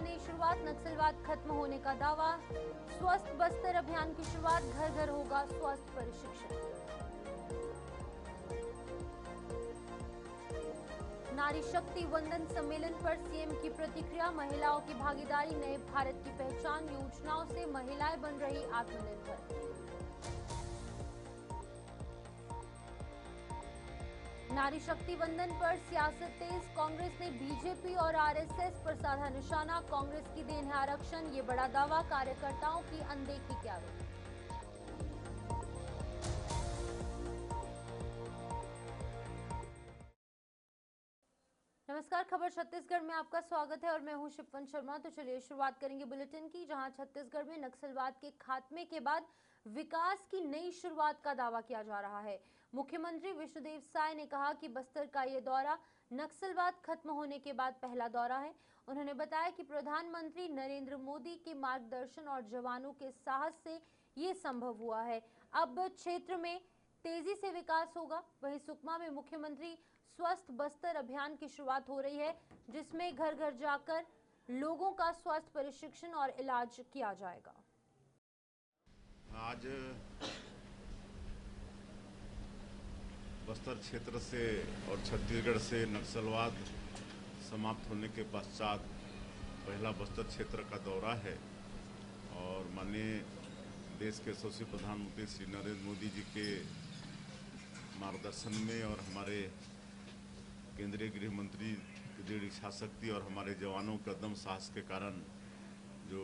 की नई शुरुआत, नक्सलवाद खत्म होने का दावा। स्वस्थ बस्तर अभियान की शुरुआत, घर घर होगा स्वास्थ्य प्रशिक्षण। नारी शक्ति वंदन सम्मेलन पर सीएम की प्रतिक्रिया, महिलाओं की भागीदारी नए भारत की पहचान, योजनाओं से महिलाएं बन रही आत्मनिर्भर। नारी शक्ति वंदन पर सियासत तेज, कांग्रेस ने बीजेपी और आरएसएस पर साधा निशाना, कांग्रेस की देन है आरक्षण, ये बड़ा दावा, कार्यकर्ताओं की अनदेखी के आरोप। नमस्कार, खबर छत्तीसगढ़ में आपका स्वागत है और मैं हूं शिप्पन शर्मा। तो चलिए शुरुआत करेंगे बुलेटिन की, जहां छत्तीसगढ़ में नक्सलवाद के खात्मे के बाद विकास की नई शुरुआत का दावा किया जा रहा है। मुख्यमंत्री विष्णुदेव साय ने कहा कि बस्तर का ये दौरा नक्सलवाद खत्म होने के बाद पहला दौरा है। उन्होंने बताया कि प्रधानमंत्री नरेंद्र मोदी के मार्गदर्शन और जवानों के साहस से ये संभव हुआ है। अब क्षेत्र में तेजी से विकास होगा। वहीं सुकमा में मुख्यमंत्री स्वस्थ बस्तर अभियान की शुरुआत हो रही है, जिसमें घर घर जाकर लोगों का स्वास्थ्य प्रशिक्षण और इलाज किया जाएगा। आज बस्तर क्षेत्र से और छत्तीसगढ़ से नक्सलवाद समाप्त होने के पश्चात पहला बस्तर क्षेत्र का दौरा है और माननीय देश के यशस्वी प्रधानमंत्री श्री नरेंद्र मोदी जी के मार्गदर्शन में और हमारे केंद्रीय गृह मंत्री की दृढ़ इच्छा शक्ति और हमारे जवानों के कदम साहस के कारण जो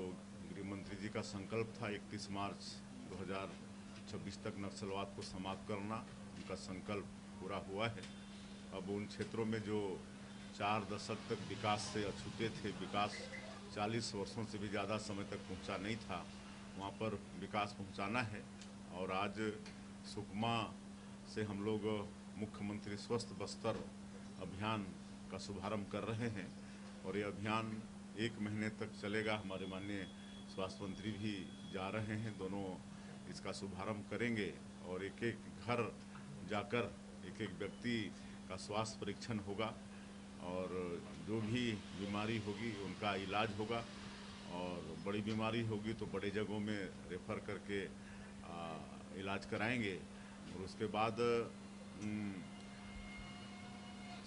गृह मंत्री जी का संकल्प था 31 मार्च 2026 तक नक्सलवाद को समाप्त करना, उनका संकल्प पूरा हुआ है। अब उन क्षेत्रों में जो 4 दशक तक विकास से अछूते थे, विकास 40 वर्षों से भी ज़्यादा समय तक पहुंचा नहीं था, वहां पर विकास पहुंचाना है। और आज सुकमा से हम लोग मुख्यमंत्री स्वस्थ बस्तर अभियान का शुभारंभ कर रहे हैं और ये अभियान 1 महीने तक चलेगा। हमारे माननीय स्वास्थ्य मंत्री भी जा रहे हैं, दोनों इसका शुभारंभ करेंगे और एक एक घर जाकर एक एक व्यक्ति का स्वास्थ्य परीक्षण होगा और जो भी बीमारी होगी उनका इलाज होगा और बड़ी बीमारी होगी तो बड़े जगहों में रेफर करके इलाज कराएंगे। और उसके बाद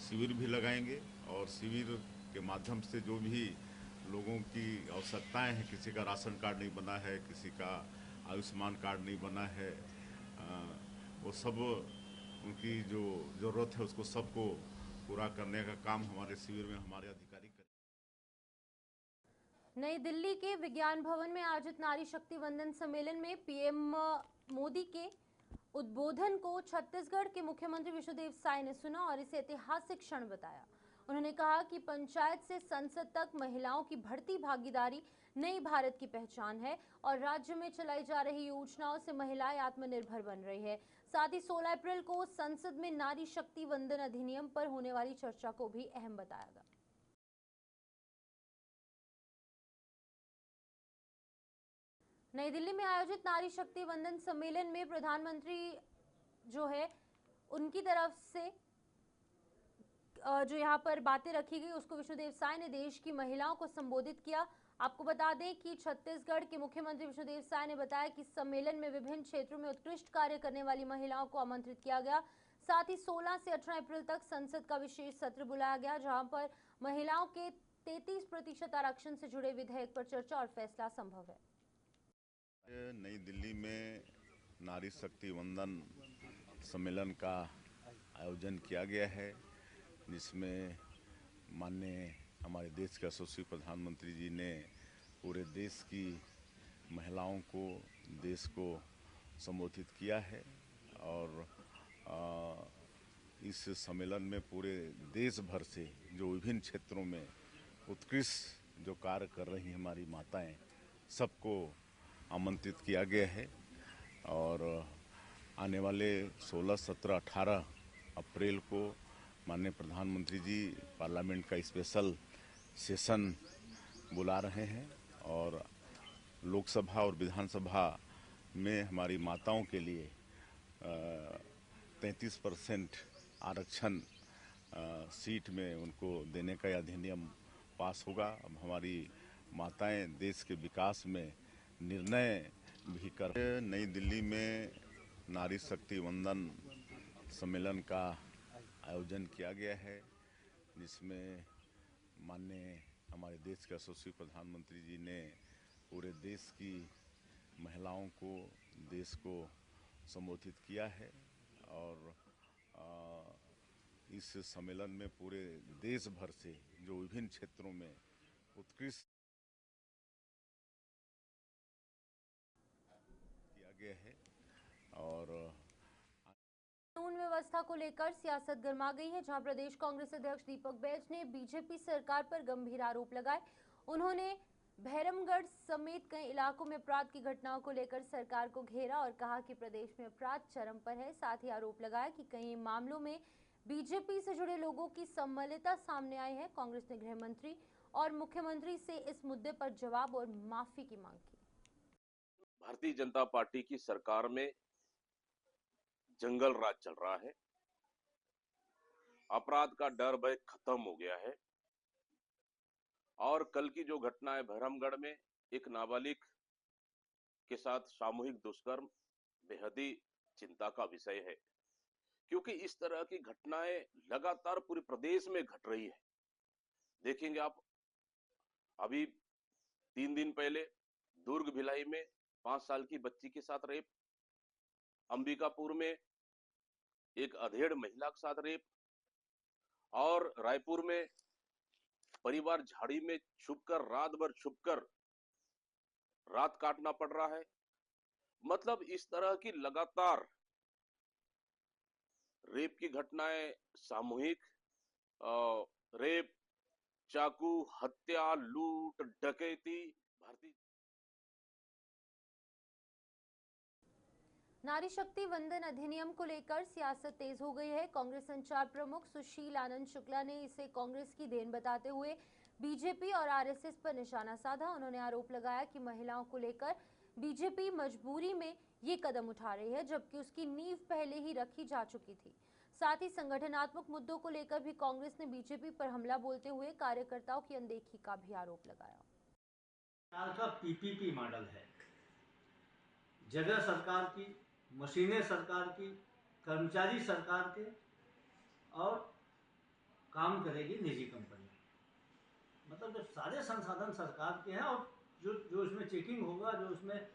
शिविर भी लगाएंगे और शिविर के माध्यम से जो भी लोगों की आवश्यकताएं हैं, किसी का राशन कार्ड नहीं बना है, किसी का आयुष्मान कार्ड नहीं बना है, वो सब उनकी जो ज़रूरत है उसको सबको पूरा करने का काम हमारे शिविर में हमारे अधिकारी करें। नई दिल्ली के विज्ञान भवन में आयोजित नारी शक्ति वंदन सम्मेलन में पीएम मोदी के उद्बोधन को छत्तीसगढ़ के मुख्यमंत्री विष्णुदेव साय ने सुना और इसे ऐतिहासिक क्षण बताया। उन्होंने कहा कि पंचायत से संसद तक महिलाओं की बढ़ती भागीदारी नई भारत की पहचान है और राज्य में चलाई जा रही योजनाओं से महिलाएं आत्मनिर्भर बन रही है। साथ ही 16 अप्रैल को संसद में नारी शक्ति वंदन अधिनियम पर होने वाली चर्चा को भी अहम बताया गया। नई दिल्ली में आयोजित नारी शक्ति वंदन सम्मेलन में प्रधानमंत्री जो है उनकी तरफ से जो यहाँ पर बातें रखी गई उसको विष्णुदेव साय ने देश की महिलाओं को संबोधित किया। आपको बता दें कि छत्तीसगढ़ के मुख्यमंत्री विष्णुदेव साय ने बताया कि सम्मेलन में विभिन्न क्षेत्रों में उत्कृष्ट कार्य करने वाली महिलाओं को आमंत्रित किया गया। साथ ही 16 से 18 अप्रैल तक संसद का विशेष सत्र बुलाया गया, जहां पर महिलाओं के 33% आरक्षण से जुड़े विधेयक पर चर्चा और फैसला संभव है। नई दिल्ली में नारी शक्ति वंदन सम्मेलन का आयोजन किया गया है, जिसमें माननीय हमारे देश के यशस्वी प्रधानमंत्री जी ने पूरे देश की महिलाओं को, देश को संबोधित किया है। और इस सम्मेलन में पूरे देश भर से जो विभिन्न क्षेत्रों में उत्कृष्ट जो कार्य कर रही हैं हमारी माताएं, सबको आमंत्रित किया गया है। और आने वाले 16, 17, 18 अप्रैल को माननीय प्रधानमंत्री जी पार्लियामेंट का स्पेशल सेशन बुला रहे हैं और लोकसभा और विधानसभा में हमारी माताओं के लिए 33% आरक्षण सीट में उनको देने का अधिनियम पास होगा। अब हमारी माताएं देश के विकास में निर्णय भी कर। नई दिल्ली में नारी शक्ति वंदन सम्मेलन का आयोजन किया गया है, जिसमें माननीय हमारे देश के यशस्वी प्रधानमंत्री जी ने पूरे देश की महिलाओं को, देश को संबोधित किया है। और इस सम्मेलन में पूरे देश भर से जो विभिन्न क्षेत्रों में उत्कृष्ट किया गया है। और कानून व्यवस्था को लेकर सियासत गर्मा गई है, जहां प्रदेश कांग्रेस अध्यक्ष दीपक बैज ने बीजेपी सरकार पर गंभीर आरोप लगाए। उन्होंने भैरमगढ़ समेत कई इलाकों में अपराध की घटनाओं को लेकर सरकार को घेरा और कहा कि प्रदेश में अपराध चरम पर है। साथ ही आरोप लगाया कि कई मामलों में बीजेपी से जुड़े लोगों की सम्मिलितता सामने आई है। कांग्रेस ने गृह मंत्री और मुख्यमंत्री से इस मुद्दे पर जवाब और माफी की मांग की। भारतीय जनता पार्टी की सरकार में जंगल राज चल रहा है, अपराध का डर भय खत्म हो गया है। और कल की जो घटना है भैरमगढ़ में एक नाबालिग के साथ सामूहिक दुष्कर्म बेहद ही चिंता का विषय है, क्योंकि इस तरह की घटनाएं लगातार पूरे प्रदेश में घट रही है। देखेंगे आप, अभी 3 दिन पहले दुर्ग भिलाई में 5 साल की बच्ची के साथ रेप, अंबिकापुर में एक अधेड़ महिला के साथ रेप, और रायपुर में परिवार झाड़ी में छुपकर रात भर छुपकर रात काटना पड़ रहा है। मतलब इस तरह की लगातार रेप की घटनाएं, सामूहिक रेप, चाकू, हत्या, लूट, डकैती, भारतीय नारी शक्ति वंदन अधिनियम को लेकर सियासत तेज हो गई है। कांग्रेस संचार प्रमुख सुशील आनंद शुक्ला ने इसे कांग्रेस की देन बताते हुए बीजेपी और आरएसएस पर निशाना साधा। उन्होंने आरोप लगाया कि महिलाओं को लेकर बीजेपी मजबूरी में ये कदम उठा रही है, जबकि उसकी नींव पहले ही रखी जा चुकी थी। साथ ही संगठनात्मक मुद्दों को लेकर भी कांग्रेस ने बीजेपी पर हमला बोलते हुए कार्यकर्ताओं की अनदेखी का भी आरोप लगाया। का पीपीपी मॉडल है, जगह सरकार की, मशीनें सरकार की, कर्मचारी सरकार के, और काम करेगी निजी कंपनी। मतलब जब सारे संसाधन सरकार के हैं और जो इसमें चेकिंग होगा, जो उसमें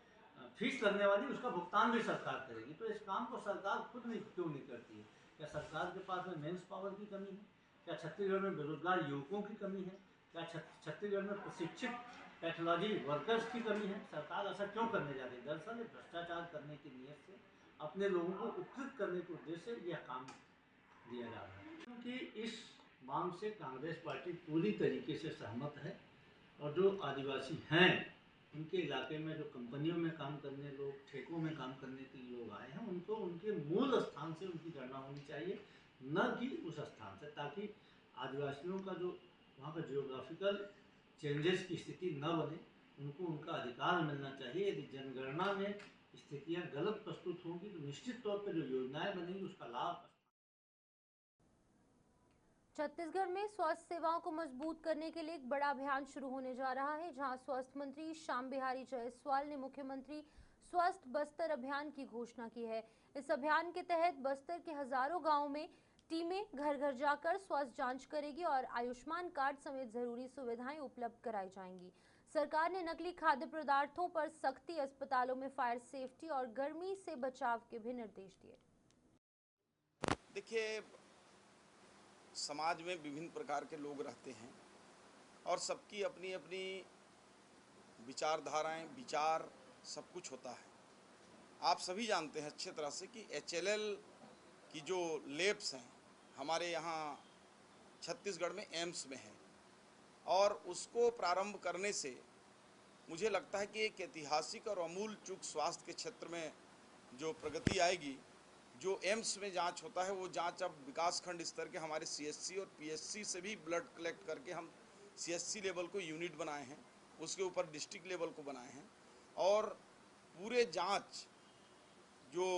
फीस लगने वाली, उसका भुगतान भी सरकार करेगी, तो इस काम को सरकार खुद क्यों नहीं करती है? क्या सरकार के पास में मेंस पावर की कमी है? क्या छत्तीसगढ़ में बेरोजगार युवकों की कमी है? क्या छत्तीसगढ़ में प्रशिक्षित टेक्नोलॉजी वर्कर्स की कमी है? सरकार ऐसा क्यों करने जा रही है? दरअसल भ्रष्टाचार करने की नीयत से, अपने लोगों को उपकृत करने के उद्देश्य से यह काम दिया जा रहा है। क्योंकि इस मांग से कांग्रेस पार्टी पूरी तरीके से सहमत है, और जो आदिवासी हैं उनके इलाके में जो कंपनियों में काम करने लोग, ठेकों में काम करने के लिए लोग आए हैं, उनको उनके मूल स्थान से उनकी गणना होनी चाहिए, न कि उस स्थान से, ताकि आदिवासियों का जो वहाँ का जियोग्राफिकल चेंजेस की स्थिति न बने, उनको उनका अधिकार मिलना चाहिए। यदि जनगणना में स्थितियाँ गलत प्रस्तुत होंगी तो निश्चित तौर पर जो योजनाएं बनेंगी उसका लाभ। छत्तीसगढ़ में स्वास्थ्य सेवाओं को मजबूत करने के लिए एक बड़ा अभियान शुरू होने जा रहा है, जहां स्वास्थ्य मंत्री श्याम बिहारी जायसवाल ने मुख्यमंत्री स्वस्थ बस्तर अभियान की घोषणा की है। इस अभियान के तहत बस्तर के हजारों गांवों में टीमें घर घर जाकर स्वास्थ्य जांच करेगी और आयुष्मान कार्ड समेत जरूरी सुविधाएं उपलब्ध कराई जाएंगी। सरकार ने नकली खाद्य पदार्थों पर सख्ती, अस्पतालों में फायर सेफ्टी और गर्मी से बचाव के भी निर्देश दिए। देखिए, समाज में विभिन्न प्रकार के लोग रहते हैं और सबकी अपनी अपनी विचारधाराएं, विचार, सब कुछ होता है। आप सभी जानते हैं अच्छे तरह से कि HLL की जो लैब्स हैं हमारे यहाँ छत्तीसगढ़ में एम्स में है, और उसको प्रारंभ करने से मुझे लगता है कि एक ऐतिहासिक और अमूल चूक स्वास्थ्य के क्षेत्र में जो प्रगति आएगी। जो एम्स में जांच होता है वो जांच अब विकासखंड स्तर के हमारे CSC और PSC से भी ब्लड कलेक्ट करके हम CSC लेवल को यूनिट बनाए हैं, उसके ऊपर डिस्ट्रिक्ट लेवल को बनाए हैं, और पूरे जांच जो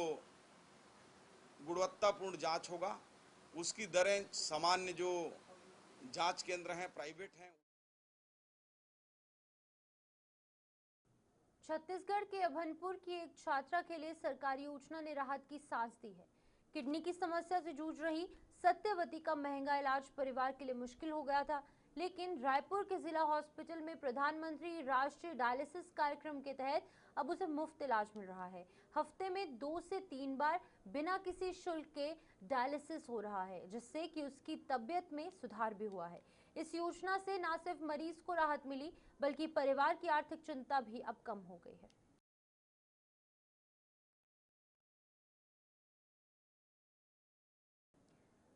गुणवत्तापूर्ण जांच होगा उसकी दरें सामान्य जो जांच केंद्र हैं प्राइवेट हैं छत्तीसगढ़ के अभनपुर की एक छात्रा के लिए सरकारी योजना ने राहत की सांस दी है। किडनी की समस्या से जूझ रही सत्यवती का महंगा इलाज परिवार के लिए मुश्किल हो गया था, लेकिन रायपुर के जिला हॉस्पिटल में प्रधानमंत्री राष्ट्रीय डायलिसिस कार्यक्रम के तहत अब उसे मुफ्त इलाज मिल रहा है। हफ्ते में 2 से 3 बार बिना किसी शुल्क के डायलिसिस हो रहा है, जिससे कि उसकी तबीयत में सुधार भी हुआ है। इस योजना से न सिर्फ मरीज को राहत मिली, बल्कि परिवार की आर्थिक चिंता भी अब कम हो गई है।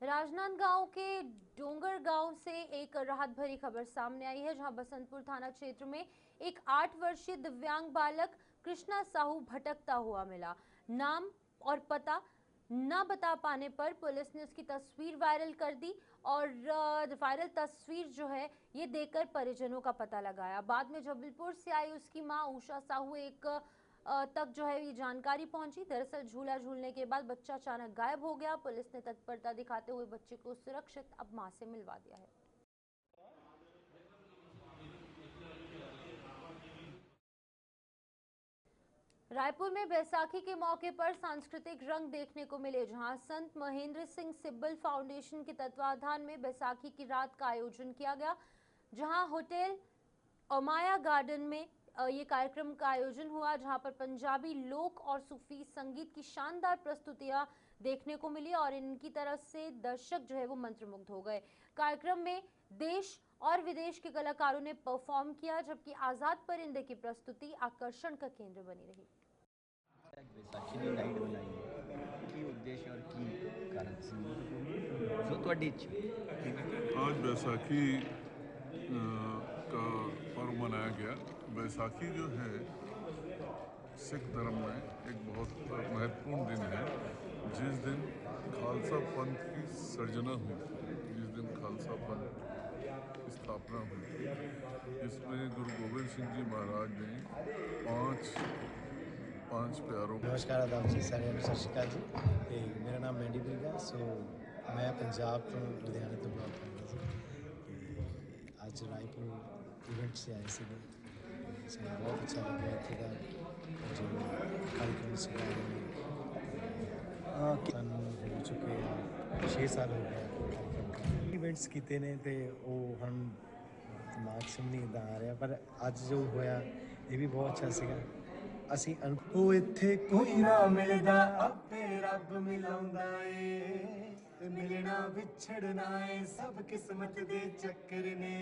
राजनांदगांव के डोंगर गांव से एक राहत भरी खबर सामने आई है, जहां बसंतपुर थाना क्षेत्र में एक 8 वर्षीय दिव्यांग बालक कृष्णा साहू भटकता हुआ मिला। नाम और पता न बता पाने पर पुलिस ने उसकी तस्वीर वायरल कर दी और वायरल तस्वीर जो है ये देखकर परिजनों का पता लगाया। बाद में जबलपुर से आई उसकी मां उषा साहू तक जो है ये जानकारी पहुंची। दरअसल झूला झूलने के बाद बच्चा अचानक गायब हो गया। पुलिस ने तत्परता दिखाते हुए बच्चे को सुरक्षित अब मां से मिलवा दिया है। रायपुर में बैसाखी के मौके पर सांस्कृतिक रंग देखने को मिले, जहां संत महेंद्र सिंह सिब्बल फाउंडेशन के तत्वाधान में बैसाखी की रात का आयोजन किया गया, जहां होटल ओमाया गार्डन में ये कार्यक्रम का आयोजन हुआ, जहां पर पंजाबी लोक और सूफी संगीत की शानदार प्रस्तुतियां देखने को मिली और इनकी तरफ से दर्शक जो है वो मंत्रमुग्ध हो गए। कार्यक्रम में देश और विदेश के कलाकारों ने परफॉर्म किया, जबकि आजाद परिंदे की प्रस्तुति आकर्षण का केंद्र बनी रही। बैसाखी ਦੀ ਨਾਈਟ ਬਣਾਈ ਹੈ ਕੀ ਉਦੇਸ਼ ਔਰ ਕੀ ਕਾਰਨ ਸੀ ਜੋ ਤੁਹਾਡੀ ਇੱਛਾ आज बैसाखी का पर्व मनाया गया। बैसाखी जो है सिख धर्म में एक बहुत महत्वपूर्ण दिन है, जिस दिन खालसा पंथ की सर्जना हुई, जिस दिन खालसा पंथ की स्थापना हुई। इसमें गुरु गोबिंद सिंह जी महाराज ने पांच प्यारों नमस्कार आदाब जी, सारे सत श्री अकाल जी। ਤੇ ਮੇਰਾ ਨਾਮ ਮੈਂਡੀ ਬਰੀਗਾ। ਸੋ ਮੈਂ ਪੰਜਾਬ ਤੋਂ ਲੁਧਿਆਣੇ ਤੋਂ ਬਲੌਗ ਕਰਦਾ ਸੀ ਤੇ ਅੱਜ ਰਾਏਪੁਰ ਇਵੈਂਟ 'ਤੇ ਆਏ ਸੀਗੇ। ਸਾਨੂੰ ਬਹੁਤ ਅੱਛਾ ਲੱਗਿਆ ਇੱਥੇ ਦਾ ਜੋ कार्यक्रम ਸੀਗਾ। ਸਾਨੂੰ ਹੋ ਚੁੱਕੇ 6 ਸਾਲ ਹੋ ਗਏ कार्यक्रम ਕਰਦੇ ਇਵੈਂਟਸ ਕੀਤੇ ਨੇ ਤੇ ਉਹ ਹੁਣ ਦਿਮਾਗ 'ਚ ਨਹੀਂ ਇੱਦਾਂ ਆ ਰਿਹਾ, ਪਰ ਅੱਜ ਜੋ ਹੋਇਆ ਇਹ ਵੀ ਬਹੁਤ ਅੱਛਾ ਸੀਗਾ। ਅਸੀਂ ਉਹ ਇੱਥੇ ਕੋਈ ਨਾ ਮਿਲਦਾ ਆਪੇ ਰੱਬ ਮਿਲਾਉਂਦਾ ਏ ਤੇ ਮਿਲਣਾ ਵਿਛੜਨਾ ਏ ਸਭ ਕਿਸਮਤ ਦੇ ਚੱਕਰ ਨੇ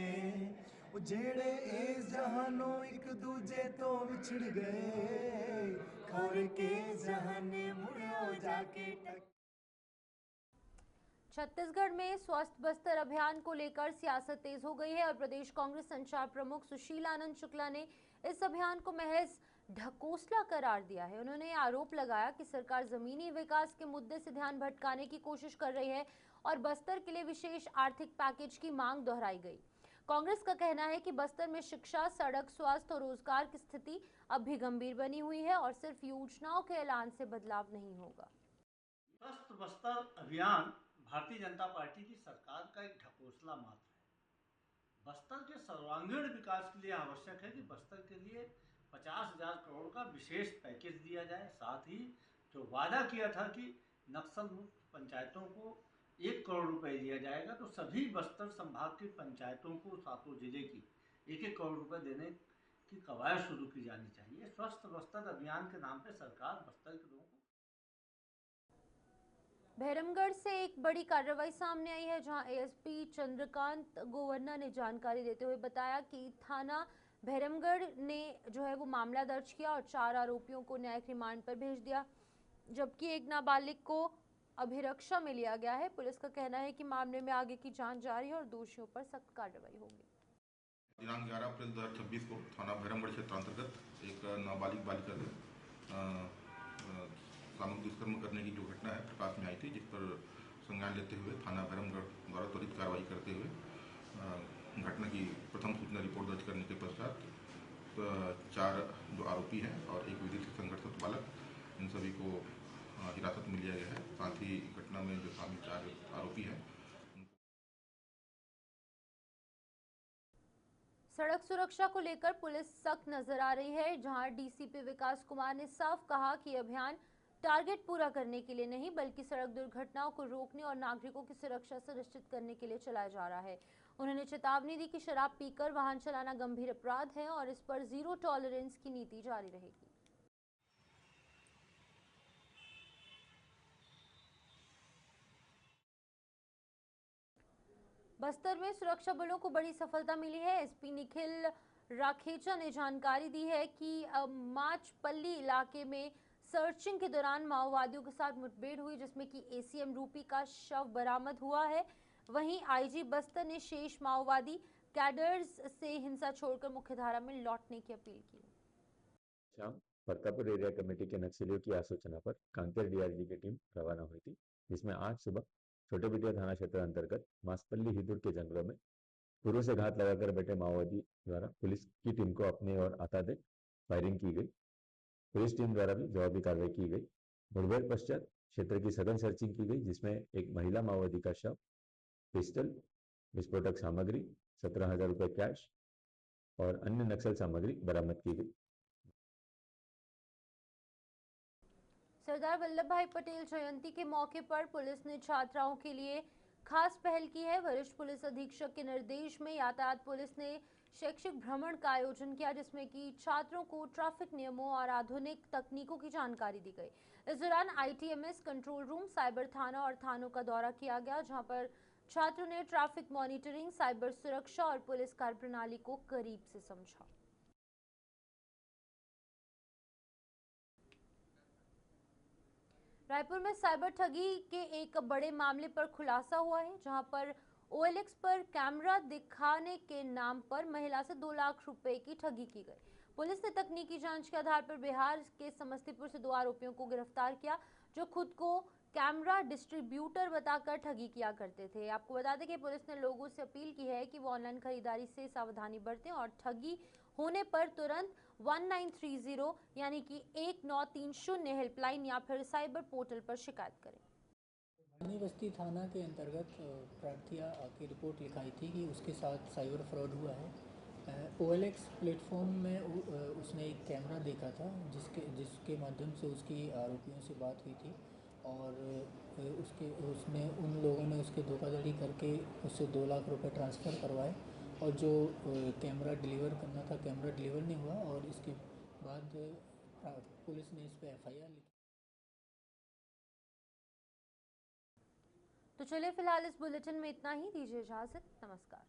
ਉਹ ਜਿਹੜੇ ਇਸ ਜਹਾਨੋਂ ਇੱਕ ਦੂਜੇ ਤੋਂ ਵਿਛੜ ਗਏ ਖੌਰ ਕੇ ਜਹਾਨੇ ਮੁੜਿਓ ਜਾ ਕੇ छत्तीसगढ़ में स्वस्थ बस्तर अभियान को लेकर सियासत तेज हो गई है और प्रदेश कांग्रेस संचार प्रमुख सुशील आनंद शुक्ला ने इस अभियान को महज ढकोसला करार दिया है। उन्होंने आरोप लगाया कि सरकार जमीनी विकास के मुद्दे से ध्यान भटकाने की कोशिश कर रही है और बस्तर के लिए विशेष आर्थिक पैकेज की मांग दोहराई गई। कांग्रेस का कहना है कि बस्तर में शिक्षा, सड़क, स्वास्थ्य और रोजगार की स्थिति अब भी गंभीर बनी हुई है और सिर्फ योजनाओं के ऐलान से बदलाव नहीं होगा। स्वस्थ बस्तर अभियान भारतीय जनता पार्टी की सरकार का एक ढकोसला मात्र है। बस्तर के सर्वांगीण विकास के लिए आवश्यक है कि बस्तर के लिए 50,000 करोड़ का विशेष पैकेज दिया जाए। साथ ही जो वादा किया था कि नक्सल मुक्त पंचायतों को 1 करोड़ रुपए दिया जाएगा, तो सभी बस्तर संभाग की पंचायतों को, सातों जिले की 1-1 करोड़ रुपए देने की कवायद शुरू की जानी चाहिए। स्वस्थ बस्तर अभियान के नाम पे सरकार बस्तर के लोगों को भैरमगढ़ से एक बड़ी कार्रवाई सामने आई है, जहां एएसपी चंद्रकांत गोवर्ना ने जानकारी देते हुए बताया कि थाना भैरमगढ़ ने जो है वो मामला दर्ज किया और 4 आरोपियों को न्यायिक रिमांड पर भेज दिया, जबकि एक नाबालिग को अभिरक्षा में लिया गया है। पुलिस का कहना है कि मामले में आगे की जांच जारी है और दोषियों पर सख्त कार्रवाई होगी। दिनांक 11 अप्रैल 2026 को थाना भैरमगढ़ क्षेत्र अंतर्गत एक नाबालिग बालिका से सामूहिक दुष्कर्म करने की जो घटना है प्रकाश में आई थी, जिस पर संज्ञान लेते हुए थाना भैरमगढ़ द्वारा त्वरित कार्रवाई करते हुए घटना की प्रथम सूचना रिपोर्ट दर्ज करने के पश्चात 4 जो आरोपी हैं और एक विधिक से संगठित बालक, इन सभी को हिरासत में लिया गया है। साथ ही घटना में जो शामिल 4 आरोपी हैं सड़क सुरक्षा को लेकर पुलिस सख्त नजर आ रही है, जहां डीसीपी विकास कुमार ने साफ कहा कि अभियान टारगेट पूरा करने के लिए नहीं बल्कि सड़क दुर्घटनाओं को रोकने और नागरिकों की सुरक्षा सुनिश्चित करने के लिए चलाया जा रहा है। उन्होंने चेतावनी दी कि शराब पीकर वाहन चलाना गंभीर अपराध है और इस पर जीरो टॉलरेंस की नीति जारी रहेगी। बस्तर में सुरक्षा बलों को बड़ी सफलता मिली है। एसपी निखिल राखेचा ने जानकारी दी है कि माचपल्ली इलाके में सर्चिंग के दौरान माओवादियों के साथ मुठभेड़ हुई, जिसमें कि एसीएम रूपी का शव बरामद हुआ है। वहीं आईजी बस्तर ने शेष माओवादी कैडर्स से हिंसा छोड़कर मुख्यधारा में लौटने की अपील की। शाम फरकापुर एरिया कमेटी के नक्सलियों की आसूचना पर कांकेर डीआरजी की टीम रवाना हुई थी, जिसमें आज सुबह छोटे बिटिया थाना क्षेत्र अंतर्गत मासपल्ली हिदुर के जंगलों में पूर्व से घात लगाकर बैठे माओवादी द्वारा पुलिस की टीम को अपनी ओर आता देख फायरिंग की गई। पुलिस टीम द्वारा भी जवाबी कार्रवाई की गई। मुठभेड़ पश्चात क्षेत्र की सघन सर्चिंग की गई, जिसमें एक महिला माओवादी का शव, पिस्टल, विस्फोटक सामग्री, 17,000 रुपये कैश और अन्य नक्सल सामग्री बरामद की गई। सरदार वल्लभ भाई पटेल जयंती के मौके पर पुलिस ने छात्राओं के लिए खास पहल की है। वरिष्ठ पुलिस अधीक्षक के निर्देश में यातायात पुलिस ने शैक्षिक भ्रमण का आयोजन किया, जिसमें कि छात्रों को ट्रैफिक नियमों और आधुनिक तकनीकों की जानकारी दी गई। इस दौरान आईटीएमएस कंट्रोल रूम, साइबर थाना और थानों का दौरा किया गया, जहां पर छात्रों ने ट्रैफिक मॉनिटरिंग, साइबर सुरक्षा और पुलिस कार्यप्रणाली को करीब से समझा। रायपुर में साइबर ठगी के एक बड़े मामले पर खुलासा हुआ है, जहां पर OLX पर कैमरा दिखाने के नाम पर महिला से 2 लाख रुपए की ठगी की गई। पुलिस ने तकनीकी जांच के आधार पर बिहार के समस्तीपुर से 2 आरोपियों को गिरफ्तार किया, जो खुद को कैमरा डिस्ट्रीब्यूटर बताकर ठगी किया करते थे। आपको बता दें कि पुलिस ने लोगों से अपील की है कि वो ऑनलाइन खरीदारी से सावधानी बरतें और ठगी होने पर तुरंत 1930 यानी कि 1930 हेल्पलाइन या फिर साइबर पोर्टल पर शिकायत करें। भवानी बस्ती थाना के अंतर्गत प्रार्थिया की रिपोर्ट लिखाई थी कि उसके साथ साइबर फ्रॉड हुआ है। OLX प्लेटफॉर्म में उसने एक कैमरा देखा था, जिसके माध्यम से उसकी आरोपियों से बात हुई थी और उसने उन लोगों ने उसके धोखाधड़ी करके उससे 2 लाख रुपए ट्रांसफ़र करवाए और जो कैमरा डिलीवर करना था कैमरा डिलीवर नहीं हुआ और इसके बाद पुलिस ने इस पर FIR लिखी। तो चलिए फिलहाल इस बुलेटिन में इतना ही। दीजिए इजाजत। नमस्कार।